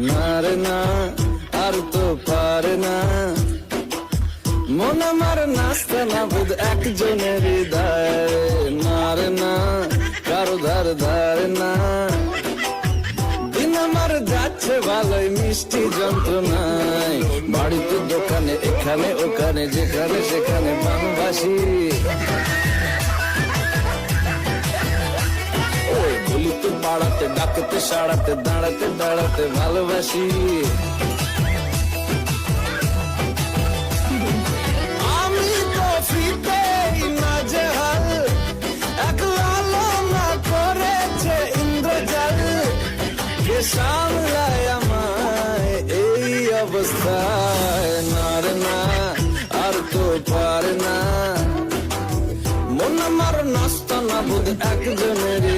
না রে না, আর তো পারে না, মন আমার নাস্তা না বুধ একজনের হৃদয়। না রে না, কারো ধার ধার না, দিন আমার যাচ্ছে ভালোই মিষ্টি যন্ত্রণায়। বাড়িতে দোকানে এখানে ওখানে যেখানে সেখানে বানবাসী, ওই বলিতে পাড়াতে ডাকতে সাড়াতে দাঁড়াতে দাঁড়াতে ভালোবাসি। আমি তো ফিতেই নাজেহাল, এক লালনা করেছে ইন্দ্রজাল, কে সামলায় আমায় এই অবস্থায়। না রে না, আর তো পারে না, মন আমার নাস্তা না বুধ একজনের